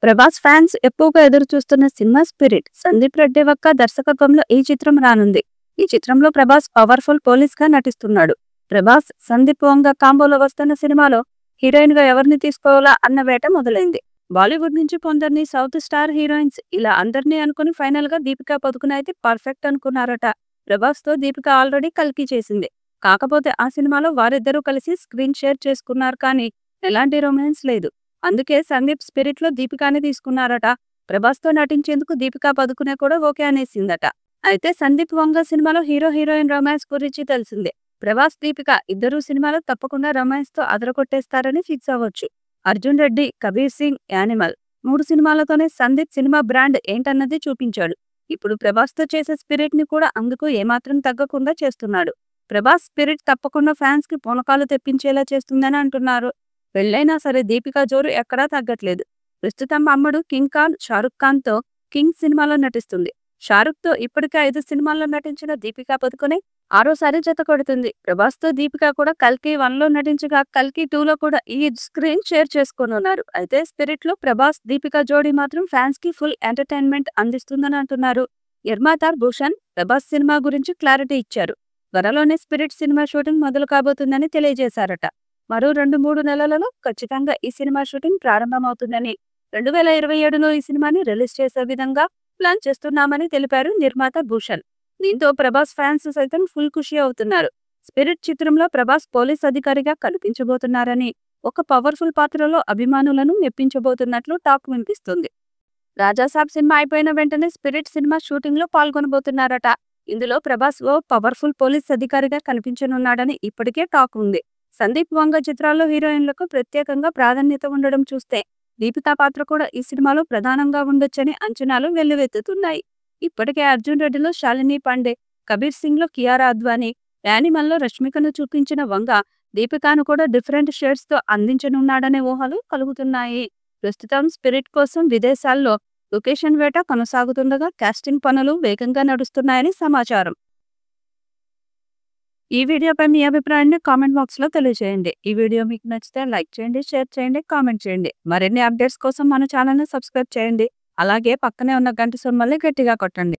Prabhas fans ఎక్కువగా ఎదురు చూస్తున్న సినిమా స్పిరిట్. సందీప్ రెడ్డి వక్క దర్శకత్వంలో ఈ చిత్రం రానుంది. ఈ చిత్రంలో ప్రభాస్ పవర్ఫుల్ పోలీస్ గా నటిస్తున్నాడు. ప్రభాస్, సందీప్ వంగ కాంబోలో వస్తున్న సినిమాలో హీరోయిన్ గా ఎవరిని తీసుకోవాలా అన్న వేట మొదలైంది. బాలీవుడ్ నుంచి కొందరిని, సౌత్ స్టార్ హీరోయిన్స్ ఇలా అందరినీ అనుకుని ఫైనల్ గా దీపికా పదుకునే అయితే పర్ఫెక్ట్ అనుకున్నారట. ప్రభాస్ తో దీపిక ఆల్రెడీ కల్కి చేసింది. కాకపోతే ఆ సినిమాలో వారిద్దరూ కలిసి స్క్రీన్ షేర్ చేసుకున్నారు, కానీ ఎలాంటి రొమాన్స్ లేదు. అందుకే సందీప్ స్పిరిట్ లో దీపికాని తీసుకున్నారట. ప్రభాస్ తో నటించేందుకు దీపికా పదుకునే కూడా ఓకే అనేసిందట. అయితే సందీప్ వంగ సినిమాలో హీరో హీరోయిన్ రొమాన్స్ గురించి తెలిసిందే. ప్రభాస్, దీపిక ఇద్దరూ సినిమాలో తప్పకుండా రొమాన్స్ తో అదరగొట్టేస్తారని ఫిక్స్ అవ్వచ్చు. అర్జున్ రెడ్డి, కబీర్ సింగ్, యానిమల్ 3 సినిమాలతోనే సందీప్ సినిమా బ్రాండ్ ఏంటన్నది చూపించాడు. ఇప్పుడు ప్రభాస్ తో చేసే స్పిరిట్ ని కూడా అందుకు ఏమాత్రం తగ్గకుండా చేస్తున్నాడు. ప్రభాస్ స్పిరిట్ తప్పకుండా ఫ్యాన్స్ కి పూనకాలు తెప్పించేలా చేస్తుందని అంటున్నారు. పెళ్లైనా సరే దీపికా జోరు ఎక్కడా తగ్గట్లేదు. ప్రస్తుతం అమ్మడు కింగ్ ఖాన్ షారుఖ్ ఖాన్ తో కింగ్ సినిమాలో నటిస్తుంది. షారుఖ్ తో ఇప్పటికే 5 సినిమాల్లో నటించిన దీపికా పదుకునే ఆరోసారి జత కొడుతుంది. ప్రభాస్ తో దీపిక కూడా కల్కి 1 లో నటించగా కల్కి 2 లో కూడా ఈ స్క్రీన్ షేర్ చేసుకోనున్నారు. అయితే స్పిరిట్ లో ప్రభాస్, దీపిక జోడీ మాత్రం ఫ్యాన్స్ కి ఫుల్ ఎంటర్టైన్మెంట్ అందిస్తుందని అంటున్నారు. నిర్మాత భూషణ్ ప్రభాస్ సినిమా గురించి క్లారిటీ ఇచ్చారు. త్వరలోనే స్పిరిట్ సినిమా షూటింగ్ మొదలు కాబోతుందని తెలియజేశారట. మరో 2-3 నెలలలో ఖచ్చితంగా ఈ సినిమా షూటింగ్ ప్రారంభమవుతుందని, 2027లో ఈ సినిమాని రిలీజ్ చేసే విధంగా ప్లాన్ చేస్తున్నామని తెలిపారు నిర్మాత భూషణ్. దీంతో ప్రభాస్ ఫ్యాన్స్ సైతం ఫుల్ ఖుషి అవుతున్నారు. స్పిరిట్ చిత్రంలో ప్రభాస్ పోలీస్ అధికారిగా కనిపించబోతున్నారని, ఒక పవర్ఫుల్ పాత్రలో అభిమానులను మెప్పించబోతున్నట్లు టాక్ వినిపిస్తుంది. రాజాసాబ్ సినిమా అయిపోయిన వెంటనే స్పిరిట్ సినిమా షూటింగ్ లో పాల్గొనబోతున్నారట. ఇందులో ప్రభాస్ ఓ పవర్ఫుల్ పోలీస్ అధికారిగా కనిపించనున్నాడని ఇప్పటికే టాక్ ఉంది. సందీప్ వంగ చిత్రాల్లో హీరోయిన్లకు ప్రత్యేకంగా ప్రాధాన్యత ఉండడం చూస్తే దీపికా పాత్ర కూడా ఈ సినిమాలో ప్రధానంగా ఉండొచ్చని అంచనాలు వెల్లువెత్తుతున్నాయి. ఇప్పటికే అర్జున్ రెడ్డిలో శాలిని పాండే, కబీర్ సింగ్ లో కియారా అద్వానీ, యానిమల్లో రష్మికను చూపించిన వంగ దీపికాను కూడా డిఫరెంట్ షేడ్స్ తో అందించనున్నాడనే ఊహలు కలుగుతున్నాయి. ప్రస్తుతం స్పిరిట్ కోసం విదేశాల్లో లొకేషన్ వేట కొనసాగుతుండగా కాస్టింగ్ పనులు వేగంగా నడుస్తున్నాయని సమాచారం. ఈ వీడియోపై మీ అభిప్రాయాన్ని కామెంట్ బాక్స్ లో తెలియజేయండి. ఈ వీడియో మీకు నచ్చితే లైక్ చేయండి, షేర్ చేయండి, కామెంట్ చేయండి. మరిన్ని అప్డేట్స్ కోసం మన ఛానల్ ని సబ్స్క్రైబ్ చేయండి. అలాగే పక్కనే ఉన్న గంట సింబల్ని గట్టిగా కొట్టండి.